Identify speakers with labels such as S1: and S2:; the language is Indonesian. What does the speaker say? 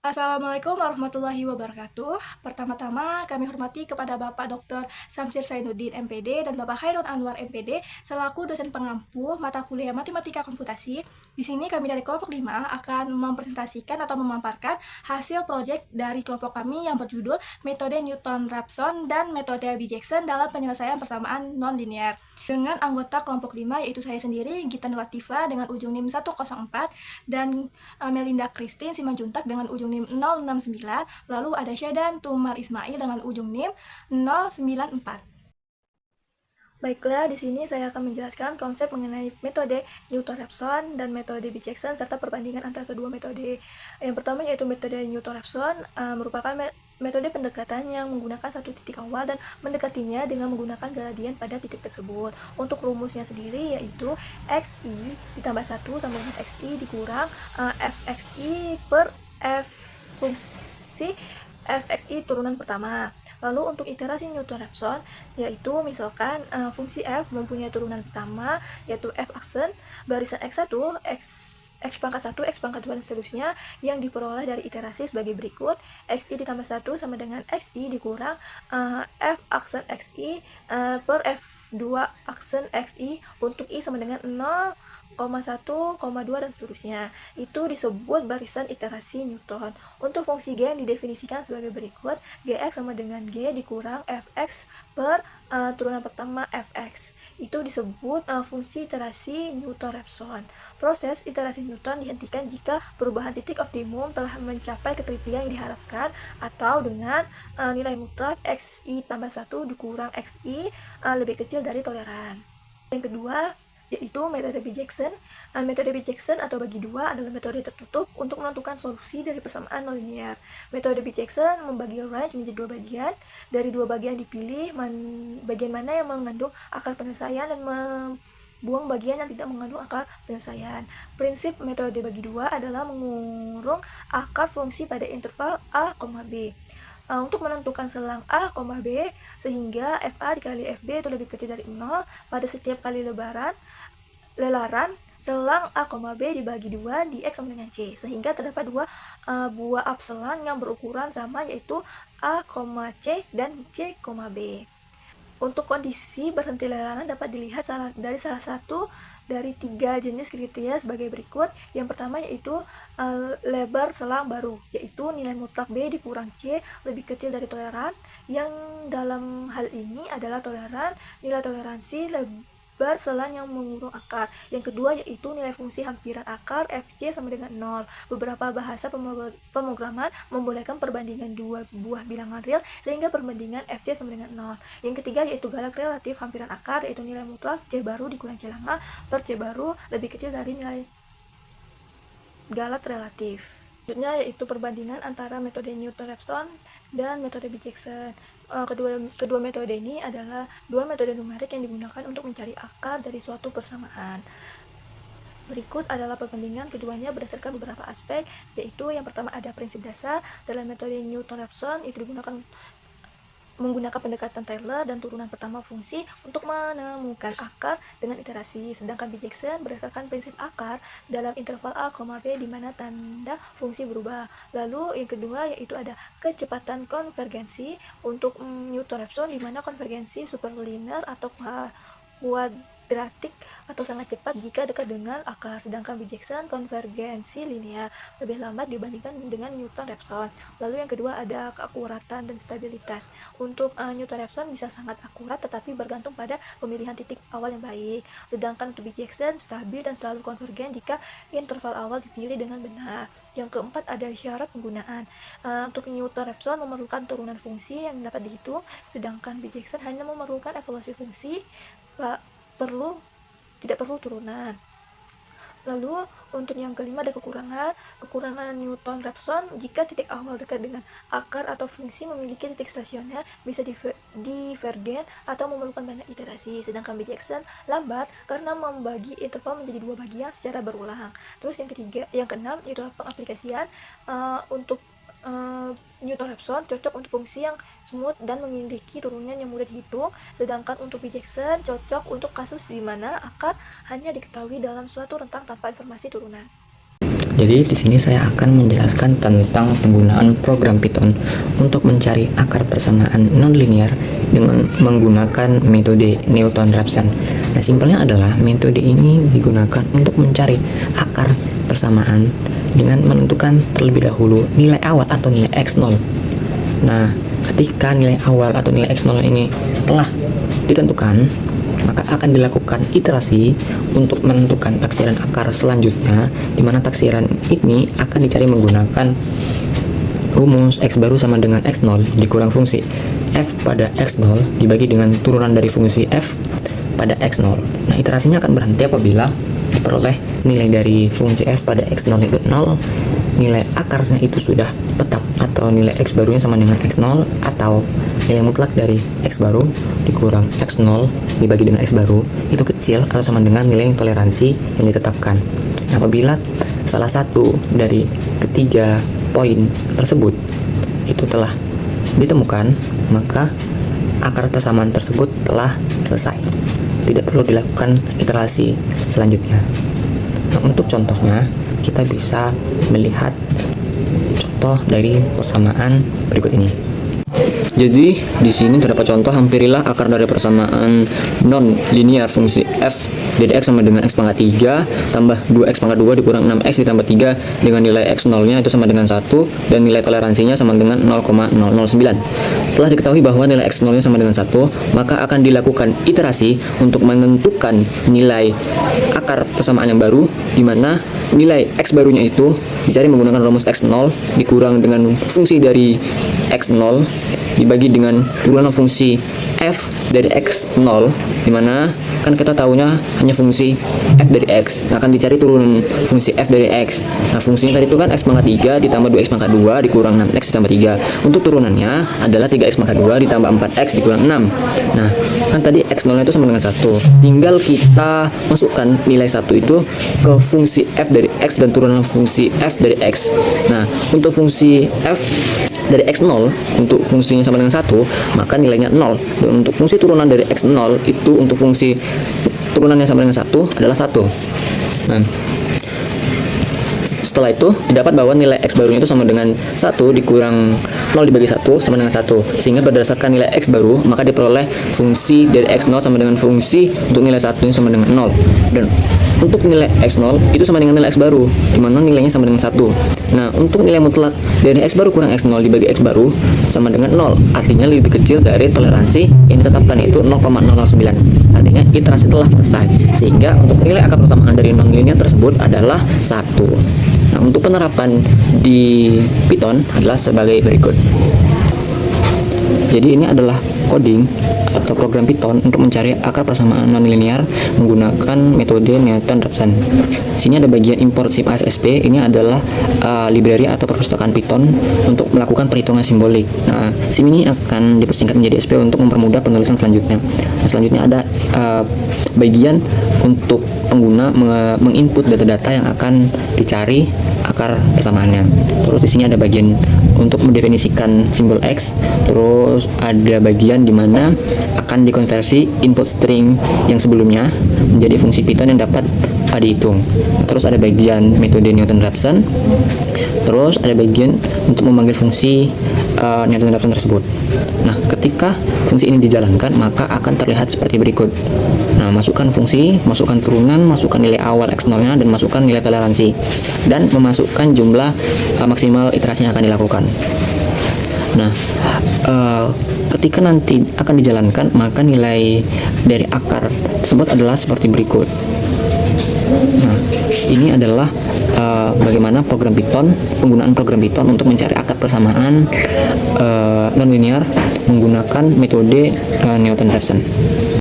S1: Assalamualaikum warahmatullahi wabarakatuh. Pertama-tama kami hormati kepada Bapak Dr. Samsir Zainuddin MPD dan Bapak Khairun Anwar MPD selaku dosen pengampu mata kuliah Matematika Komputasi. Di sini kami dari kelompok 5 akan mempresentasikan atau memaparkan hasil proyek dari kelompok kami yang berjudul Metode Newton-Raphson dan Metode B-Jackson dalam penyelesaian persamaan non-linear. Dengan anggota kelompok 5 yaitu saya sendiri, Gita Nurlatifa dengan ujung NIM 104 dan Melinda Christine Simanjuntak dengan ujung NIM 069, lalu ada Syadan Tumar Ismail dengan ujung NIM 094. Baiklah, di sini saya akan menjelaskan konsep mengenai metode Newton-Raphson dan metode B-Jackson serta perbandingan antara kedua metode. Yang pertama yaitu metode Newton-Raphson merupakan metode pendekatan yang menggunakan satu titik awal dan mendekatinya dengan menggunakan gradien pada titik tersebut. Untuk rumusnya sendiri yaitu XI ditambah 1 sama dengan XI dikurang FXI per F fungsi fxi turunan pertama. Lalu untuk iterasi Newton-Raphson yaitu misalkan fungsi f mempunyai turunan pertama yaitu f aksen barisan x1, x pangkat 1, x pangkat 2 dan seterusnya yang diperoleh dari iterasi sebagai berikut. Xi ditambah 1 sama dengan Xi dikurang f aksen Xi per f2 aksen Xi untuk I sama dengan 0, 1, 2 dan seterusnya. Itu disebut barisan iterasi Newton. Untuk fungsi G yang didefinisikan sebagai berikut. Gx sama dengan G dikurang Fx per turunan pertama Fx. Itu disebut fungsi iterasi Newton-Raphson. Proses iterasi Newton dihentikan jika perubahan titik optimum telah mencapai ketelitian yang diharapkan atau dengan nilai mutlak Xi tambah 1 dikurang Xi lebih kecil dari toleran. Yang kedua yaitu metode B-Jackson. Metode B-Jackson atau bagi dua adalah metode tertutup untuk menentukan solusi dari persamaan non-linear. Metode B-Jackson membagi range menjadi dua bagian. Dari dua bagian dipilih bagian mana yang mengandung akar penyelesaian dan buang bagian yang tidak mengandung akar penyelesaian. Prinsip metode bagi dua adalah mengurung akar fungsi pada interval a, b. Untuk menentukan selang a, b sehingga fa dikali fb itu lebih kecil dari 0 pada setiap kali lelaran selang a, b dibagi 2 di x sama dengan c sehingga terdapat dua buah abselang yang berukuran sama yaitu a, c dan c, b. Untuk kondisi berhenti lelaran dapat dilihat dari salah satu dari 3 jenis kriteria sebagai berikut. Yang pertama yaitu lebar selang baru, yaitu nilai mutlak B dikurang C lebih kecil dari toleran. Yang dalam hal ini adalah toleran, nilai toleransi lebar selang yang mengurung akar. Yang kedua yaitu nilai fungsi hampiran akar Fc sama dengan 0. Beberapa bahasa pemrograman membolehkan perbandingan dua buah bilangan real sehingga perbandingan Fc sama dengan 0. Yang ketiga yaitu galak relatif hampiran akar yaitu nilai mutlak C baru dikurang C lama per C baru lebih kecil dari nilai galak relatif. Selanjutnya yaitu perbandingan antara metode Newton-Raphson dan metode B-Jackson. Kedua metode ini adalah dua metode numerik yang digunakan untuk mencari akar dari suatu persamaan. Berikut adalah perbandingan keduanya berdasarkan beberapa aspek, yaitu yang pertama ada prinsip dasar. Dalam metode Newton-Raphson itu menggunakan pendekatan Taylor dan turunan pertama fungsi untuk menemukan akar dengan iterasi, sedangkan B-Jackson berdasarkan prinsip akar dalam interval a, b di mana tanda fungsi berubah. Lalu yang kedua yaitu ada kecepatan konvergensi. Untuk Newton-Raphson di mana konvergensi superlinear atau kuadratik atau sangat cepat jika dekat dengan akar, sedangkan B-Jackson konvergensi linear lebih lambat dibandingkan dengan Newton-Raphson. Lalu yang kedua ada keakuratan dan stabilitas. Untuk Newton-Raphson bisa sangat akurat tetapi bergantung pada pemilihan titik awal yang baik, sedangkan untuk B-Jackson stabil dan selalu konvergen jika interval awal dipilih dengan benar. Yang keempat ada syarat penggunaan. Untuk Newton-Raphson memerlukan turunan fungsi yang dapat dihitung, sedangkan B-Jackson hanya memerlukan evaluasi fungsi tidak perlu turunan. Lalu untuk yang kelima ada kekurangan Newton-Raphson. Jika titik awal dekat dengan akar atau fungsi memiliki titik stasioner bisa divergen atau memerlukan banyak iterasi, sedangkan B-Jackson lambat karena membagi interval menjadi dua bagian secara berulang. Terus yang keenam yaitu pengaplikasian. Untuk Newton-Raphson cocok untuk fungsi yang smooth dan memiliki turunan yang mudah dihitung, sedangkan untuk B-Jackson cocok untuk kasus di mana akar hanya diketahui dalam suatu rentang tanpa informasi turunan.
S2: Jadi di sini saya akan menjelaskan tentang penggunaan program Python untuk mencari akar persamaan nonlinear dengan menggunakan metode Newton-Raphson. Nah, simpelnya adalah metode ini digunakan untuk mencari akar persamaan dengan menentukan terlebih dahulu nilai awal atau nilai x0. Nah, ketika nilai awal atau nilai x0 ini telah ditentukan, maka akan dilakukan iterasi untuk menentukan taksiran akar selanjutnya, di mana taksiran ini akan dicari menggunakan rumus x baru sama dengan x0 dikurang fungsi f pada x0 dibagi dengan turunan dari fungsi f pada x0. Nah, iterasinya akan berhenti apabila diperoleh nilai dari fungsi f pada x0 itu 0, nilai akarnya itu sudah tetap atau nilai x barunya sama dengan x0, atau nilai mutlak dari x baru dikurang x0 dibagi dengan x baru itu kecil atau sama dengan nilai toleransi yang ditetapkan. Nah, apabila salah satu dari ketiga poin tersebut itu telah ditemukan, maka akar persamaan tersebut telah selesai. Tidak perlu dilakukan iterasi selanjutnya. Nah, untuk contohnya kita bisa melihat contoh dari persamaan berikut ini. Jadi di sini terdapat contoh, hampirilah akar dari persamaan non linear fungsi f dari x sama dengan x pangkat 3 tambah 2x pangkat 2 dikurang 6x ditambah 3 dengan nilai x0-nya itu sama dengan 1 dan nilai toleransinya sama dengan 0,009. Setelah diketahui bahwa nilai x0-nya sama dengan 1, maka akan dilakukan iterasi untuk menentukan nilai akar persamaan yang baru, di mana nilai x barunya itu dicari menggunakan rumus x0 dikurang dengan fungsi dari x0 dibagi dengan turunan fungsi f dari x0, dimana kan kita tahunya hanya fungsi f dari x. Nah, akan dicari turunan fungsi f dari x. Nah, fungsinya tadi itu kan x pangkat 3 ditambah 2x pangkat 2 dikurang 6x ditambah 3. Untuk turunannya adalah 3x pangkat 2 ditambah 4x dikurang 6. Nah, kan tadi x0 itu sama dengan 1. Tinggal kita masukkan nilai 1 itu ke fungsi f dari x dan turunan fungsi f dari x. Nah, untuk fungsi f dari x0 untuk fungsinya sama dengan 1, maka nilainya 0. Dan untuk fungsi turunan dari x0 itu untuk fungsi turunannya sama dengan 1 adalah 1. Nah, setelah itu didapat bahwa nilai x barunya itu sama dengan 1 dikurang 0 dibagi 1 sama dengan 1. Sehingga berdasarkan nilai x baru, maka diperoleh fungsi dari x0 sama dengan fungsi untuk nilai 1 yang sama dengan 0. Dan untuk nilai x0 itu sama dengan nilai x baru, di mana nilainya sama dengan 1. Nah, untuk nilai mutlak dari x baru kurang x0 dibagi x baru sama dengan 0. Artinya lebih kecil dari toleransi yang ditetapkan, yaitu 0,009. Artinya iterasi telah selesai. Sehingga untuk nilai akar persamaan dari non-linear tersebut adalah 1. Nah, untuk penerapan di Python adalah sebagai berikut. Jadi ini adalah coding atau program Python untuk mencari akar persamaan nonlinear menggunakan metode Newton-Raphson. Sini ada bagian import sim ASSP. Ini adalah library atau perpustakaan Python untuk melakukan perhitungan simbolik. Nah, sim ini akan dipersingkat menjadi SP untuk mempermudah penulisan selanjutnya. Nah, selanjutnya ada bagian untuk pengguna menginput data-data yang akan dicari akar persamaannya. Terus di sini ada bagian untuk mendefinisikan simbol X. Terus ada bagian di mana akan dikonversi input string yang sebelumnya menjadi fungsi Python yang dapat dihitung. Terus ada bagian metode Newton-Raphson. Terus ada bagian untuk memanggil fungsi Newton-Raphson tersebut. Nah, ketika fungsi ini dijalankan, maka akan terlihat seperti berikut. Nah, masukkan fungsi, masukkan turunan, masukkan nilai awal x0-nya, dan masukkan nilai toleransi, dan memasukkan jumlah maksimal iterasi yang akan dilakukan. Nah, ketika nanti akan dijalankan, maka nilai dari akar tersebut adalah seperti berikut. Nah, ini adalah bagaimana penggunaan program Python untuk mencari akar persamaan nonlinear menggunakan metode Newton-Raphson.